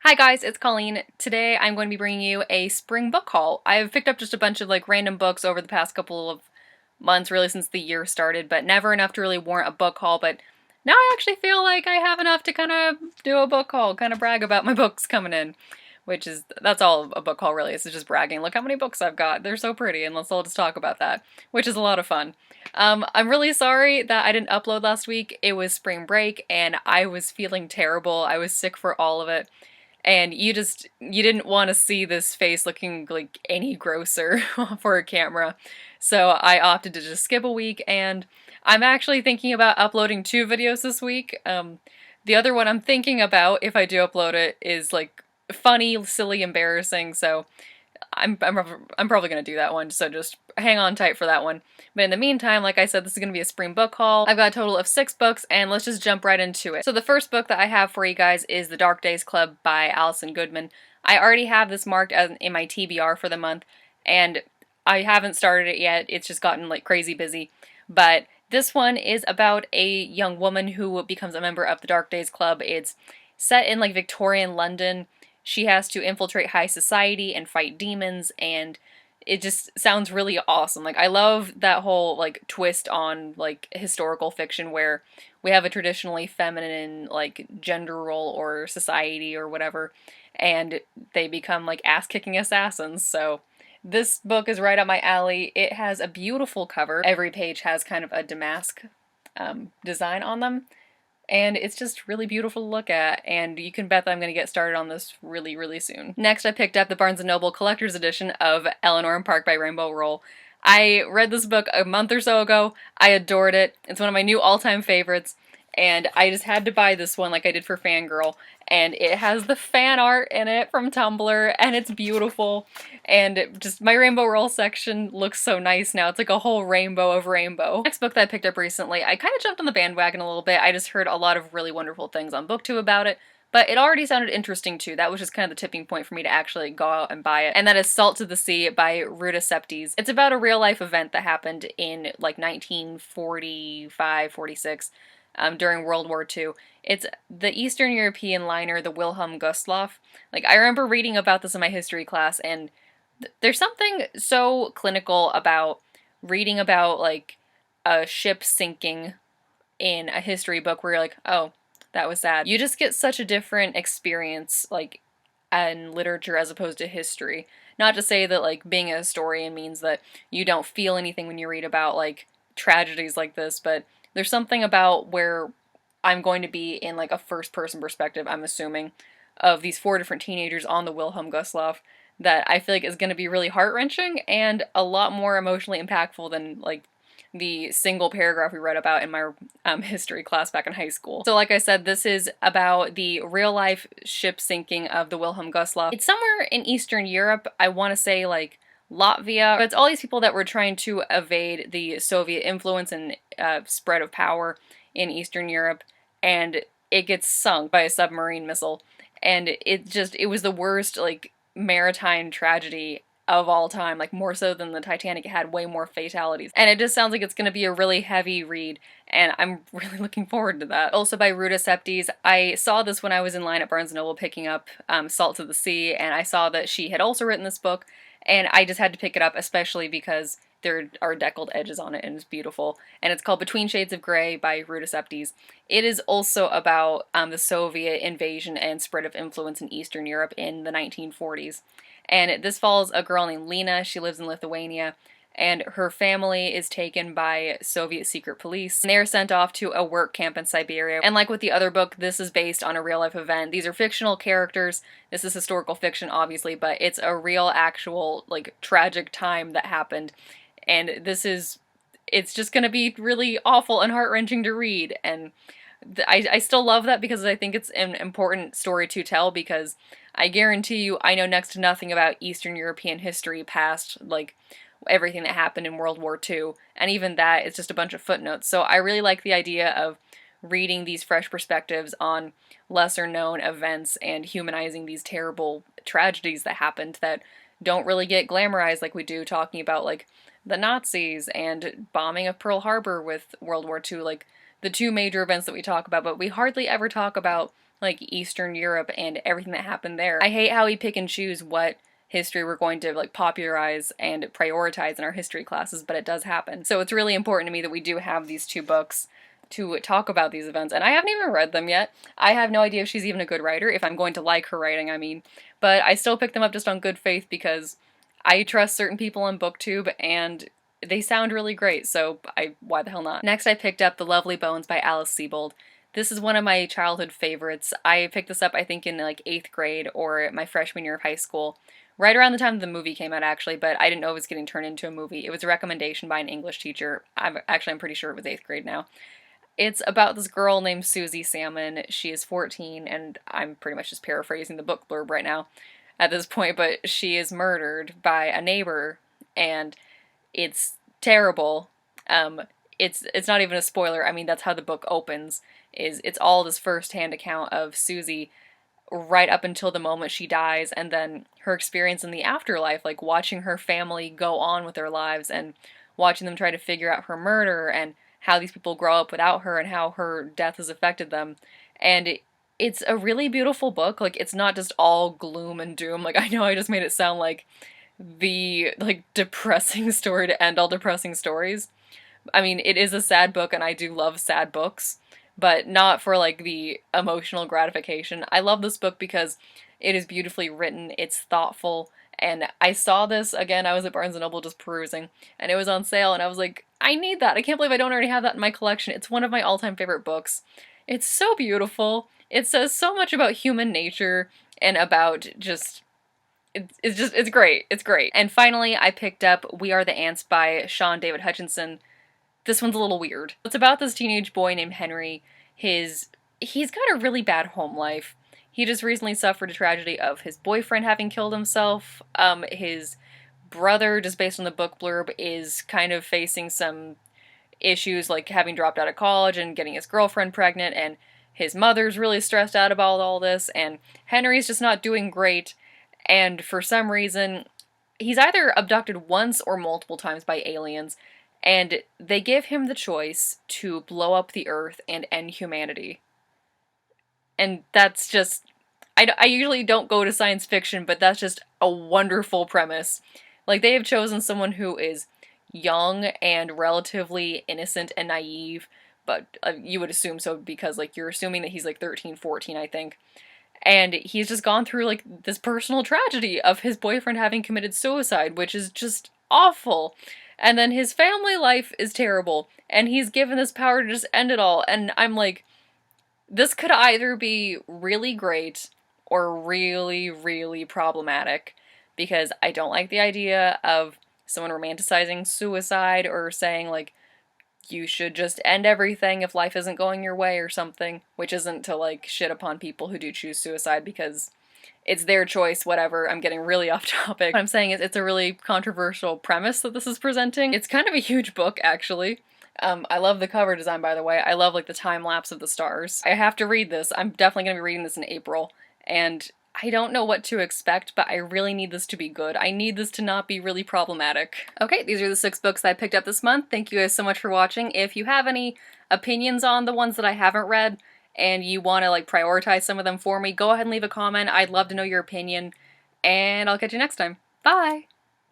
Hi guys, it's Colleen. Today I'm going to be bringing you a spring book haul. I've picked up just a bunch of random books over the past couple of months, really since the year started, but never enough to really warrant a book haul. But now I actually feel like I have enough to kind of do a book haul, kind of brag about my books coming in. That's all a book haul really is, just bragging. Look how many books I've got. They're so pretty, and let's all just talk about that, which is a lot of fun. I'm really sorry that I didn't upload last week. It was spring break, and I was feeling terrible. I was sick for all of it. And you didn't want to see this face looking like any grosser for a camera. So I opted to just skip a week, and I'm actually thinking about uploading 2 videos this week. The other one I'm thinking about, if I do upload it, is funny, silly, embarrassing, so I'm probably gonna do that one, so just hang on tight for that one. But in the meantime, like I said, this is gonna be a spring book haul. I've got a total of 6 books, and let's just jump right into it. So the first book that I have for you guys is The Dark Days Club by Alison Goodman. I already have this marked as in my TBR for the month, and I haven't started it yet. It's just gotten crazy busy. But this one is about a young woman who becomes a member of the Dark Days Club. It's set in Victorian London. She has to infiltrate high society and fight demons, and it just sounds really awesome. I love that whole twist on historical fiction where we have a traditionally feminine gender role or society or whatever, and they become ass-kicking assassins. So this book is right up my alley. It has a beautiful cover. Every page has kind of a damask design on them. And it's just really beautiful to look at, and you can bet that I'm going to get started on this really, really soon. Next, I picked up the Barnes & Noble Collector's Edition of Eleanor and Park by Rainbow Rowell. I read this book a month or so ago. I adored it. It's one of my new all-time favorites, and I just had to buy this one like I did for Fangirl. And it has the fan art in it from Tumblr, and it's beautiful. And just my Rainbow Rowell section looks so nice now. It's like a whole rainbow of rainbow. Next book that I picked up recently, I kind of jumped on the bandwagon a little bit. I just heard a lot of really wonderful things on BookTube about it, but it already sounded interesting too. That was just kind of the tipping point for me to actually go out and buy it. And that is Salt to the Sea by Ruta Septes. It's about a real life event that happened in 1945, 46. During World War II. It's the Eastern European liner, the Wilhelm Gustloff. I remember reading about this in my history class, and there's something so clinical about reading about, a ship sinking in a history book where you're like, oh, that was sad. You just get such a different experience, in literature as opposed to history. Not to say that, being a historian means that you don't feel anything when you read about, tragedies like this, but there's something about where I'm going to be in a first-person perspective, I'm assuming, of these 4 different teenagers on the Wilhelm Gustloff that I feel is going to be really heart-wrenching and a lot more emotionally impactful than the single paragraph we read about in my history class back in high school. So like I said, this is about the real-life ship sinking of the Wilhelm Gustloff. It's somewhere in Eastern Europe. I want to say Latvia. But it's all these people that were trying to evade the Soviet influence and spread of power in Eastern Europe, and it gets sunk by a submarine missile. And it was the worst maritime tragedy of all time, more so than the Titanic. It had way more fatalities. And it just sounds like it's going to be a really heavy read, and I'm really looking forward to that. Also by Ruta Septes. I saw this when I was in line at Barnes & Noble picking up Salt to the Sea, and I saw that she had also written this book, and I just had to pick it up, especially because there are deckled edges on it, and it's beautiful. And it's called Between Shades of Grey by Ruta Septes. It is also about the Soviet invasion and spread of influence in Eastern Europe in the 1940s. And this follows a girl named Lena. She lives in Lithuania, and her family is taken by Soviet secret police. And they are sent off to a work camp in Siberia. And like with the other book, this is based on a real-life event. These are fictional characters. This is historical fiction, obviously, but it's a real, actual, tragic time that happened. And it's just gonna be really awful and heart-wrenching to read. And I still love that because I think it's an important story to tell, because I guarantee you I know next to nothing about Eastern European history past, everything that happened in World War II, and even that is just a bunch of footnotes. So I really like the idea of reading these fresh perspectives on lesser-known events and humanizing these terrible tragedies that happened that don't really get glamorized like we do, talking about, the Nazis and bombing of Pearl Harbor with World War II, the 2 major events that we talk about, but we hardly ever talk about like Eastern Europe and everything that happened there. I hate how we pick and choose what history we're going to like popularize and prioritize in our history classes, but it does happen. So it's really important to me that we do have these two books to talk about these events, and I haven't even read them yet. I have no idea if she's even a good writer, if I'm going to like her writing, I mean, but I still picked them up just on good faith because I trust certain people on BookTube and they sound really great, so why the hell not? Next I picked up The Lovely Bones by Alice Sebold. This is one of my childhood favorites. I picked this up I think in like 8th grade or my freshman year of high school. Right around the time the movie came out, actually, but I didn't know it was getting turned into a movie. It was a recommendation by an English teacher. I'm pretty sure it was 8th grade now. It's about this girl named Susie Salmon. She is 14, and I'm pretty much just paraphrasing the book blurb right now at this point, but she is murdered by a neighbor, and it's terrible. It's not even a spoiler. I mean, that's how the book opens. It's all this first-hand account of Susie right up until the moment she dies, and then her experience in the afterlife, like watching her family go on with their lives and watching them try to figure out her murder and how these people grow up without her and how her death has affected them. And it's a really beautiful book. Like, it's not just all gloom and doom. Like, I know I just made it sound like the, like, depressing story to end all depressing stories. I mean, it is a sad book, and I do love sad books, but not for, like, the emotional gratification. I love this book because it is beautifully written, it's thoughtful, and I saw this, again, I was at Barnes & Noble just perusing, and it was on sale, and I was like, I need that. I can't believe I don't already have that in my collection. It's one of my all-time favorite books. It's so beautiful. It says so much about human nature and about just... It's great. It's great. And finally, I picked up We Are the Ants by Sean David Hutchinson. This one's a little weird. It's about this teenage boy named Henry. He's got a really bad home life. He just recently suffered a tragedy of his boyfriend having killed himself. His brother, just based on the book blurb, is kind of facing some issues like having dropped out of college and getting his girlfriend pregnant, and his mother's really stressed out about all this, and Henry's just not doing great, and for some reason, he's either abducted once or multiple times by aliens, and they give him the choice to blow up the Earth and end humanity. And that's just... I usually don't go to science fiction, but that's just a wonderful premise. Like, they have chosen someone who is young and relatively innocent and naive, but you would assume so because, like, you're assuming that he's, like, 13, 14, I think. And he's just gone through, like, this personal tragedy of his boyfriend having committed suicide, which is just awful. And then his family life is terrible, and he's given this power to just end it all, and I'm like, this could either be really great or really, really problematic, because I don't like the idea of someone romanticizing suicide or saying, like, you should just end everything if life isn't going your way or something, which isn't to, like, shit upon people who do choose suicide, because it's their choice, whatever. I'm getting really off topic. What I'm saying is it's a really controversial premise that this is presenting. It's kind of a huge book, actually. I love the cover design, by the way. I love, like, the time lapse of the stars. I have to read this. I'm definitely going to be reading this in April, and I don't know what to expect, but I really need this to be good. I need this to not be really problematic. Okay, these are the 6 books that I picked up this month. Thank you guys so much for watching. If you have any opinions on the ones that I haven't read, and you want to, like, prioritize some of them for me, go ahead and leave a comment. I'd love to know your opinion, and I'll catch you next time. Bye!